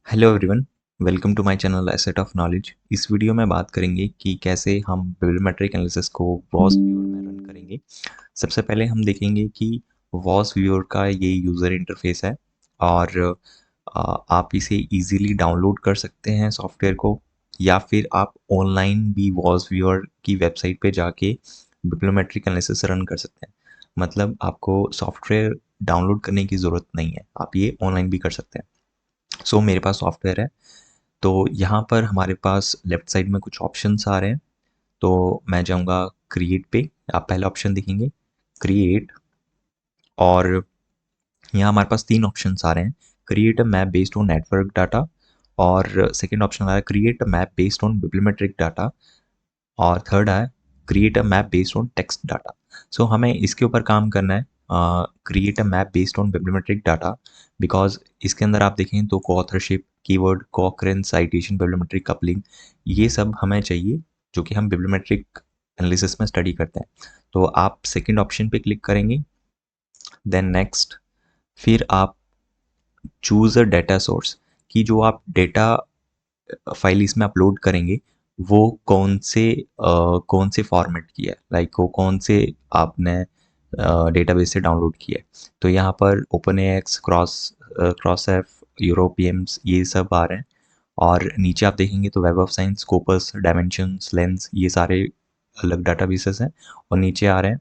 Hello everyone, welcome to my channel asset of knowledge. इस video में बात करेंगे कि कैसे हम बिब्लियोमेट्रिक एनालिसिस को वॉस व्यूअर में रन करेंगे। सबसे पहले हम देखेंगे कि वॉस व्यूअर का ये यूज़र इंटरफेस है और आप इसे इजीली डाउनलोड कर सकते हैं सॉफ्टवेयर को, या फिर आप ऑनलाइन भी वॉस व्यूअर की वेबसाइट पे जाके बिब्लियोमेट्रिक एनालिसिस रन कर सकते हैं। मतलब आपको सॉफ्टवेयर डाउनलोड करने की ज़रूरत नहीं है, आप ये ऑनलाइन भी कर सकते हैं। मेरे पास सॉफ्टवेयर है, तो यहाँ पर हमारे पास लेफ्ट साइड में कुछ ऑप्शंस आ रहे हैं। तो मैं जाऊँगा क्रिएट पे, आप पहला ऑप्शन देखेंगे क्रिएट, और यहाँ हमारे पास 3 ऑप्शंस आ रहे हैं। Create a map based on network data, और सेकंड ऑप्शन आ रहा है create a map based on bibliometric data, और थर्ड है create a map based on text data. हमें इसके ऊपर काम करना है, create a map based on bibliometric data, because इसके अंदर आप देखें तो coauthorship, keyword, cooccurrence, citation, bibliometric coupling, ये सब हमें चाहिए जो कि हम बिब्लियोमेट्रिक एनालिसिस में स्टडी करते हैं। तो आप सेकंड ऑप्शन पे क्लिक करेंगे, देन नेक्स्ट, फिर आप चूज़ अ डेटा सोर्स, कि जो आप डेटा फाइल इसमें अपलोड करेंगे वो कौन से फॉर्मेट की है, लाइक वो कौन से आपने डेटाबेस से डाउनलोड किया है। तो यहाँ पर ओपन एक्स, क्रॉस एफ, यूरोपियम्स, ये सब आ रहे हैं। और नीचे आप देखेंगे तो web of science, Scopus, dimensions, lens, ये सारे अलग डाटाबेसेस हैं। और नीचे आ रहे हैं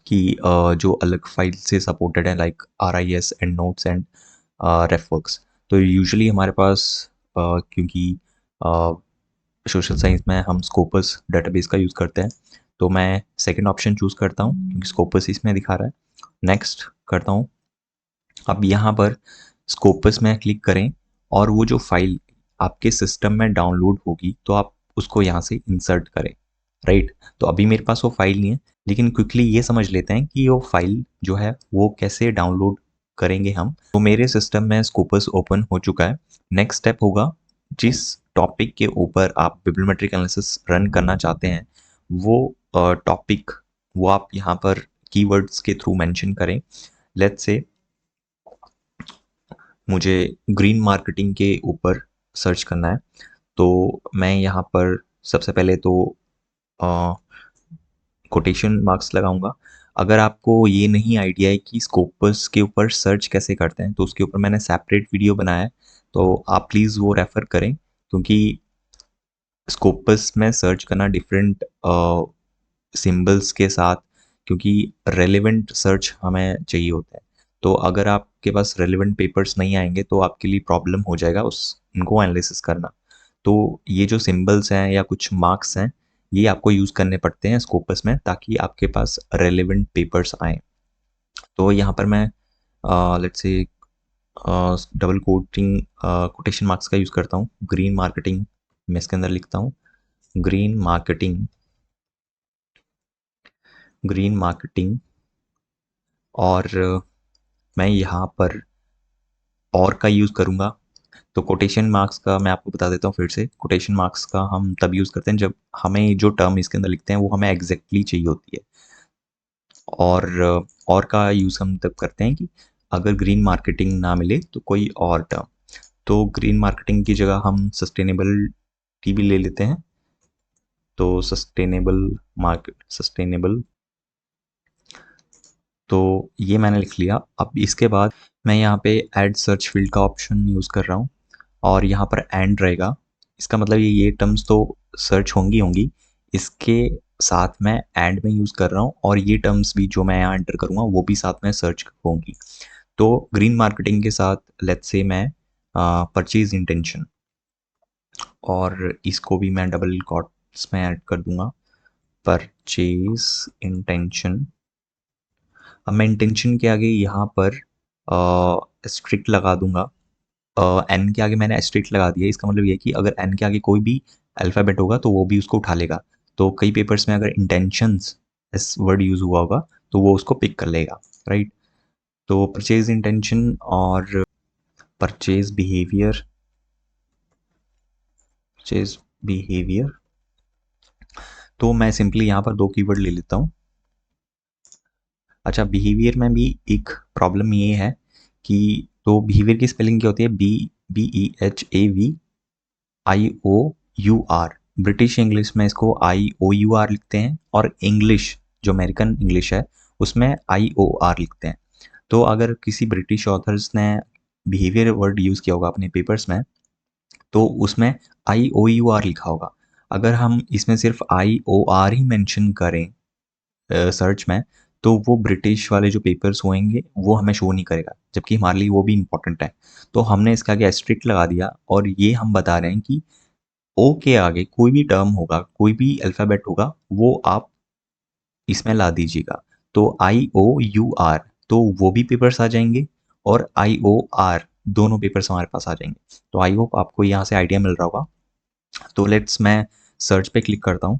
कि जो अलग फाइल से सपोर्टेड है, like R I S, end notes, and RefWorks. तो यूजुअली हमारे पास क्योंकि सोशल साइंस में हम स्कोपस डेटाबेस का यूज़ करते हैं, तो मैं सेकंड ऑप्शन चूज़ करता हूँ क्योंकि स्कोपस इसमें दिखा रहा है। नेक्स्ट करता हूँ। अब यहाँ पर स्कोपस में क्लिक करें, और वो जो फाइल आपके सिस्टम में डाउनलोड होगी तो आप उसको यहाँ से इंसर्ट करें, राइट। तो अभी मेरे पास वो फाइल नहीं है, लेकिन क्विकली ये समझ लेते हैं कि वो फाइल जो है वो कैसे डाउनलोड करेंगे हम। तो मेरे सिस्टम में स्कोपस ओपन हो चुका है। नेक्स्ट स्टेप होगा, जिस टॉपिक के ऊपर आप बिब्लियोमेट्रिक एनालिसिस रन करना चाहते हैं वो टॉपिक, वो आप यहाँ पर कीवर्ड्स के थ्रू मेंशन करें। लेट्स से मुझे ग्रीन मार्केटिंग के ऊपर सर्च करना है, तो मैं यहाँ पर सबसे पहले तो कोटेशन मार्क्स लगाऊंगा। अगर आपको ये नहीं आइडिया है कि स्कोपस के ऊपर सर्च कैसे करते हैं, तो उसके ऊपर मैंने सेपरेट वीडियो बनाया है, तो आप प्लीज़ वो रेफ़र करें, क्योंकि स्कोपस में सर्च करना डिफरेंट सिंबल्स के साथ, क्योंकि रेलेवेंट सर्च हमें चाहिए होता है। तो अगर आपके पास रेलेवेंट पेपर्स नहीं आएंगे तो आपके लिए प्रॉब्लम हो जाएगा उस उनको एनालिसिस करना। तो ये जो सिंबल्स हैं या कुछ मार्क्स हैं, ये आपको यूज़ करने पड़ते हैं स्कोपस में, ताकि आपके पास रेलेवेंट पेपर्स आएँ। तो यहाँ पर मैं let's say double coating quotation marks का यूज़ करता हूँ। ग्रीन मार्केटिंग, मैं इसके अंदर लिखता हूँ ग्रीन मार्केटिंग, ग्रीन मार्केटिंग, और मैं यहाँ पर और का यूज़ करूँगा। तो कोटेशन मार्क्स का मैं आपको बता देता हूँ फिर से। कोटेशन मार्क्स का हम तब यूज़ करते हैं जब हमें जो टर्म इसके अंदर लिखते हैं वो हमें एग्जैक्टली चाहिए होती है। और का यूज़ हम तब करते हैं कि अगर ग्रीन मार्केटिंग ना मिले तो कोई और टर्म। तो ग्रीन मार्केटिंग की जगह हम सस्टेनेबिलिटी भी ले लेते हैं। तो सस्टेनेबल, तो ये मैंने लिख लिया। अब इसके बाद मैं यहाँ पे ऐड सर्च फील्ड का ऑप्शन यूज़ कर रहा हूँ, और यहाँ पर एंड रहेगा। इसका मतलब ये टर्म्स तो सर्च होंगी होंगी, इसके साथ मैं एंड में यूज़ कर रहा हूँ, और ये टर्म्स भी जो मैं यहाँ एंटर करूँगा वो भी साथ में सर्च होंगी। तो ग्रीन मार्केटिंग के साथ लेट्स से मैं परचेज इंटेंशन, और इसको भी मैं डबल कॉट्स में ऐड कर दूंगा, परचेज इंटेंशन। अब मैं इंटेंशन के आगे यहाँ पर स्ट्रिक्ट लगा दूंगा। एन के आगे मैंने एस्ट्रिक्ट लगा दिया, इसका मतलब ये है कि अगर एन के आगे कोई भी अल्फ़ाबेट होगा तो वो भी उसको उठा लेगा। तो कई पेपर्स में अगर इंटेंशंस इस वर्ड यूज़ हुआ होगा तो वो उसको पिक कर लेगा, राइट। तो परचेज इंटेंशन और परचेज बिहेवियर, परचेज बिहेवियर, तो मैं सिंपली यहाँ पर 2 कीवर्ड ले लेता हूँ। अच्छा, बिहेवियर में भी एक प्रॉब्लम ये है कि, तो बिहेवियर की स्पेलिंग क्या होती है, BEHAVIOUR। ब्रिटिश इंग्लिश में इसको IOUR लिखते हैं, और इंग्लिश जो अमेरिकन इंग्लिश है उसमें IOR लिखते हैं। तो अगर किसी ब्रिटिश ऑथर्स ने बिहेवियर वर्ड यूज़ किया होगा अपने पेपर्स में, तो उसमें IOUR लिखा होगा। अगर हम इसमें सिर्फ IOR ही मेंशन करें सर्च में, तो वो ब्रिटिश वाले जो पेपर्स होंगे वो हमें शो नहीं करेगा, जबकि हमारे लिए वो भी इम्पोर्टेंट है। तो हमने इसके आगे एस्ट्रिक लगा दिया, और ये हम बता रहे हैं कि ओ के आगे कोई भी टर्म होगा, कोई भी अल्फ़ाबेट होगा, वो आप इसमें ला दीजिएगा। तो IOUR, तो वो भी पेपर्स आ जाएंगे, और IOR दोनों पेपर्स हमारे पास आ जाएंगे। तो आई होप आपको यहाँ से आइडिया मिल रहा होगा। तो लेट्स, मैं सर्च पे क्लिक करता हूँ,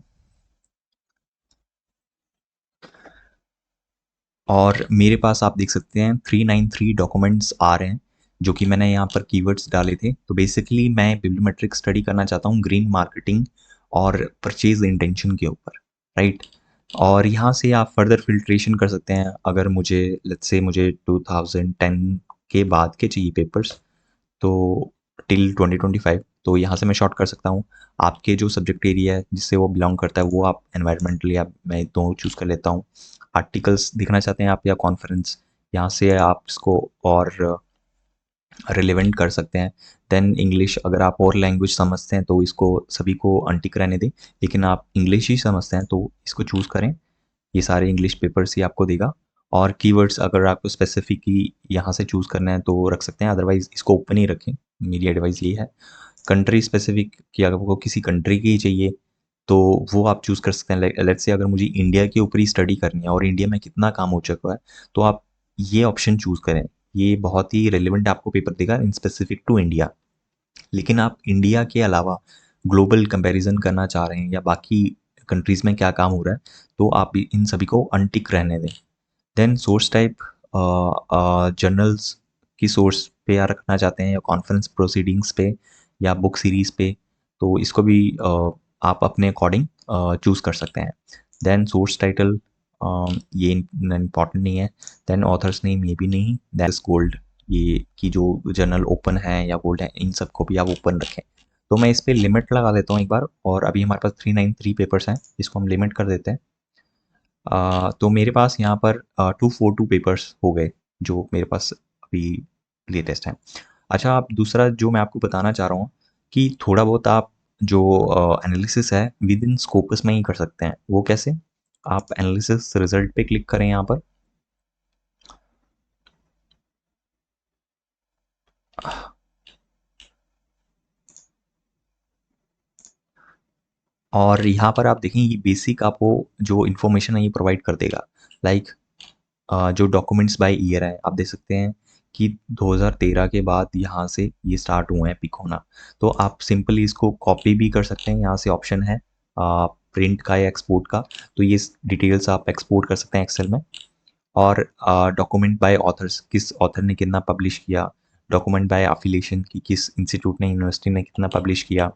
और मेरे पास आप देख सकते हैं 393 डॉक्यूमेंट्स आ रहे हैं, जो कि मैंने यहाँ पर कीवर्ड्स डाले थे। तो बेसिकली मैं बिब्लियोमेट्रिक स्टडी करना चाहता हूँ ग्रीन मार्केटिंग और परचेज इंटेंशन के ऊपर, राइट। और यहाँ से आप फर्दर फिल्ट्रेशन कर सकते हैं। अगर मुझे, लेट्स से मुझे 2010 के बाद के चाहिए पेपर्स, तो टिल 2025, तो यहाँ से मैं शॉर्ट कर सकता हूँ। आपके जो सब्जेक्ट एरिया है जिससे वो बिलोंग करता है, वो आप एनवायरमेंटली, आप, मैं दो चूज़ कर लेता हूँ। आर्टिकल्स देखना चाहते हैं आप, या कॉन्फ्रेंस, यहाँ से आप इसको और रिलेवेंट कर सकते हैं। देन इंग्लिश, अगर आप और लैंग्वेज समझते हैं तो इसको सभी को अनटिक रहने दें, लेकिन आप इंग्लिश ही समझते हैं तो इसको चूज़ करें। ये सारे इंग्लिश पेपर्स ही आपको देगा। और कीवर्ड्स अगर आपको स्पेसिफिक ही यहाँ से चूज़ करना है तो रख सकते हैं, अदरवाइज़ इसको ओपन ही रखें, मेरी एडवाइस ये है। कंट्री स्पेसिफिक कि अगर आपको किसी कंट्री की ही चाहिए तो वो आप चूज़ कर सकते हैं। लेट्स से अगर मुझे इंडिया के ऊपर ही स्टडी करनी है और इंडिया में कितना काम हो चुका है, तो आप ये ऑप्शन चूज़ करें। ये बहुत ही रेलिवेंट आपको पेपर देगा इन स्पेसिफिक टू इंडिया। लेकिन आप इंडिया के अलावा ग्लोबल कंपैरिजन करना चाह रहे हैं, या बाकी कंट्रीज़ में क्या काम हो रहा है, तो आप इन सभी को अनटिक रहने दें। देन सोर्स टाइप, जर्नल्स की सोर्स पे या रखना चाहते हैं, या कॉन्फ्रेंस प्रोसीडिंग्स पे, या बुक सीरीज़ पे, तो इसको भी आप अपने अकॉर्डिंग चूज़ कर सकते हैं। देन सोर्स टाइटल, ये इम्पॉर्टेंट नहीं है। देन ऑथर्स नेम, ये भी नहीं। दैट इज गोल्ड, ये कि जो जर्नल ओपन है या गोल्ड है, इन सबको भी आप ओपन रखें। तो मैं इस पर लिमिट लगा देता हूँ एक बार, और अभी हमारे पास 393 पेपर्स हैं, इसको हम लिमिट कर देते हैं। तो मेरे पास यहाँ पर 242 पेपर्स हो गए, जो मेरे पास अभी लेटेस्ट हैं। अच्छा, आप दूसरा जो मैं आपको बताना चाह रहा हूँ, कि थोड़ा बहुत आप जो एनालिसिस है विद इन स्कोपस में ही कर सकते हैं। वो कैसे? आप एनालिसिस रिजल्ट पे क्लिक करें यहाँ पर, और यहाँ पर आप देखें ये बेसिक आपको जो इन्फॉर्मेशन है ये प्रोवाइड कर देगा। लाइक जो डॉक्यूमेंट्स बाय ईयर है, आप देख सकते हैं कि 2013 के बाद यहाँ से ये स्टार्ट हुए हैं पिक होना। तो आप सिंपली इसको कॉपी भी कर सकते हैं, यहाँ से ऑप्शन है प्रिंट का या एक्सपोर्ट का, तो ये डिटेल्स आप एक्सपोर्ट कर सकते हैं एक्सेल में। और डॉक्यूमेंट बाय ऑथर्स, किस ऑथर ने कितना पब्लिश किया। डॉक्यूमेंट बाय अफिलिएशन, की किस इंस्टीट्यूट ने, यूनिवर्सिटी ने कितना पब्लिश किया।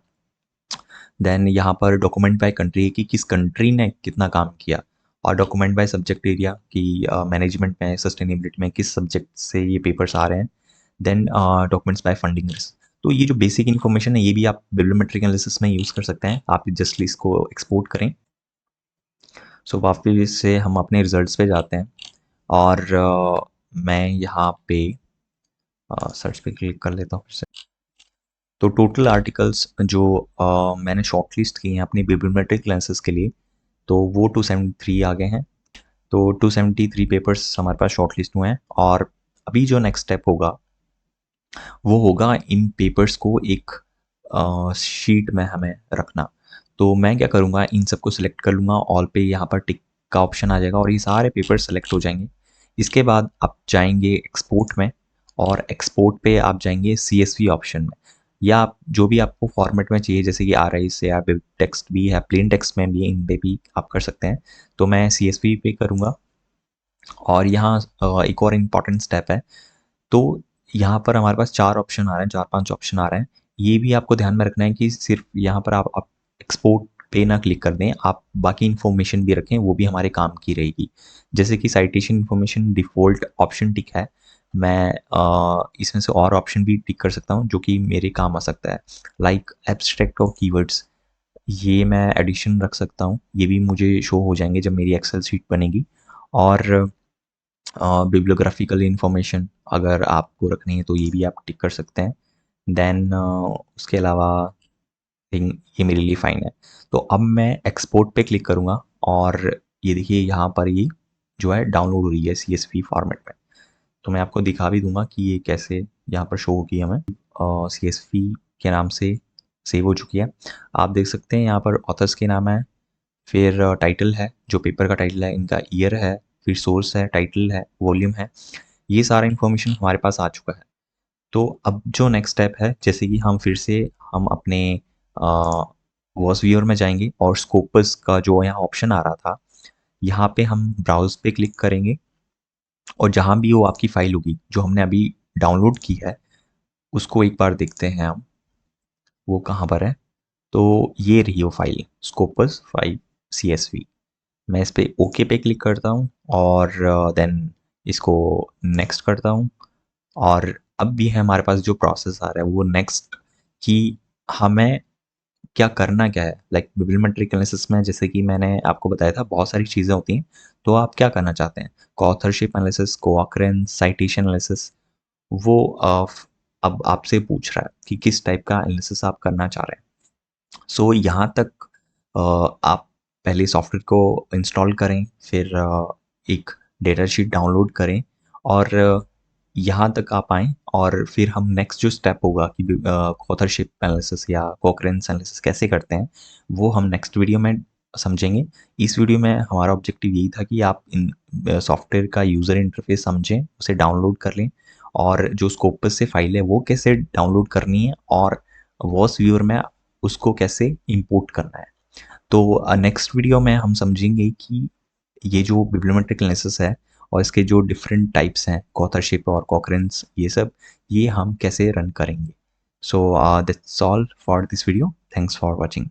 देन यहाँ पर डॉक्यूमेंट बाय कंट्री, की किस कंट्री ने कितना काम किया। और डॉक्यूमेंट बाय सब्जेक्ट एरिया, कि मैनेजमेंट में, सस्टेनेबिलिटी में किस सब्जेक्ट से ये पेपर्स आ रहे हैं। Then documents by funding risk. तो ये जो बेसिक इन्फॉर्मेशन है ये भी आप बिब्लियोमेट्रिक एनालिसिस में यूज़ कर सकते हैं। आप जस्ट इसको एक्सपोर्ट करें। सो वापस से हम अपने रिजल्ट्स पे जाते हैं, और मैं यहाँ पे सर्च पे क्लिक कर लेता हूँ फिर से। तो टोटल आर्टिकल्स जो मैंने शॉर्टलिस्ट किए हैं अपनी बिब्लियोमेट्रिक एनालिसिस के लिए, तो वो 273 आ गए हैं। तो 273 पेपर्स हमारे पास शॉर्टलिस्ट हुए हैं, और अभी जो नेक्स्ट स्टेप होगा वो होगा इन पेपर्स को एक शीट में हमें रखना। तो मैं क्या करूँगा, इन सबको सिलेक्ट कर लूँगा, ऑल पे यहाँ पर टिक का ऑप्शन आ जाएगा, और ये सारे पेपर सेलेक्ट हो जाएंगे। इसके बाद आप जाएंगे एक्सपोर्ट में, और एक्सपोर्ट पे आप जाएंगे CSV ऑप्शन में, या आप जो भी आपको फॉर्मेट में चाहिए, जैसे कि RIS से, या टेक्स्ट भी है, प्लेन टेक्स्ट में भी, इन पे भी आप कर सकते हैं। तो मैं CSV पे करूँगा। और यहाँ एक और इम्पॉर्टेंट स्टेप है। तो यहाँ पर हमारे पास 4 ऑप्शन आ रहे हैं, 4-5 ऑप्शन आ रहे हैं। ये भी आपको ध्यान में रखना है कि सिर्फ यहाँ पर आप एक्सपोर्ट पे ना क्लिक कर दें, आप बाकी इन्फॉर्मेशन भी रखें, वो भी हमारे काम की रहेगी। जैसे कि citation information default option tick है, मैं इसमें से और ऑप्शन भी टिक कर सकता हूँ जो कि मेरे काम आ सकता है, लाइक एब्स्ट्रैक्ट ऑफ कीवर्ड्स। ये मैं एडिशन रख सकता हूँ, ये भी मुझे शो हो जाएंगे जब मेरी एक्सेल शीट बनेगी। और बिब्लियोग्राफिकल इंफॉर्मेशन अगर आपको रखनी है तो ये भी आप टिक कर सकते हैं। देन उसके अलावा थिंक ये मेरे लिए फ़ाइन है। तो अब मैं एक्सपोर्ट पे क्लिक करूँगा और ये देखिए यहाँ पर ये जो है डाउनलोड हो रही है सीएसवी फॉर्मेट में। तो मैं आपको दिखा भी दूँगा कि ये कैसे यहाँ पर शो होगी हमें। सीएसवी के नाम से सेव हो चुकी है। आप देख सकते हैं यहाँ पर ऑथर्स के नाम है, फिर टाइटल है, जो पेपर का टाइटल है, इनका ईयर है, फिर सोर्स है, टाइटल है, वॉल्यूम है। ये सारा इन्फॉर्मेशन हमारे पास आ चुका है। तो अब जो नेक्स्ट स्टेप है, जैसे कि हम फिर से हम अपने वॉस व्यूअर में जाएंगे और स्कोपस का जो यहाँ ऑप्शन आ रहा था, यहाँ पे हम ब्राउज पे क्लिक करेंगे और जहाँ भी वो आपकी फाइल होगी जो हमने अभी डाउनलोड की है, उसको एक बार देखते हैं हम वो कहाँ पर है। तो ये रही वो फाइल स्कोपस 5 CSV। मैं इस पे ओके पे क्लिक करता हूँ और देन इसको नेक्स्ट करता हूँ। और अब भी है हमारे पास जो प्रोसेस आ रहा है वो नेक्स्ट, कि हमें क्या करना क्या है। लाइक बिब्लियोमेट्रिक एनालिसिस में जैसे कि मैंने आपको बताया था बहुत सारी चीज़ें होती हैं। तो आप क्या करना चाहते हैं, ऑथरशिप एनालिसिस, कोऑकरेंस, साइटेशन एनालिसिस, वो अब आपसे पूछ रहा है कि किस टाइप का एनालिसिस आप करना चाह रहे हैं। सो यहाँ तक आप पहले सॉफ्टवेयर को इंस्टॉल करें, फिर एक डेटा शीट डाउनलोड करें और यहाँ तक आप आएँ और फिर हम नेक्स्ट जो स्टेप होगा कि ऑथरशिप एनालिसिस या कोकरेंस एनालिसिस कैसे करते हैं, वो हम नेक्स्ट वीडियो में समझेंगे। इस वीडियो में हमारा ऑब्जेक्टिव यही था कि आप इन सॉफ्टवेयर का यूज़र इंटरफेस समझें, उसे डाउनलोड कर लें और जो स्कोपस से फाइल है वो कैसे डाउनलोड करनी है और वॉस व्यूअर में उसको कैसे इंपोर्ट करना है। तो नेक्स्ट वीडियो में हम समझेंगे कि ये जो बिब्लियोमेट्रिक एनालिसिस है और इसके जो डिफरेंट टाइप्स हैं, ऑथरशिप और कॉकरेंस, ये सब ये हम कैसे रन करेंगे। So that's all for this video. Thanks for watching.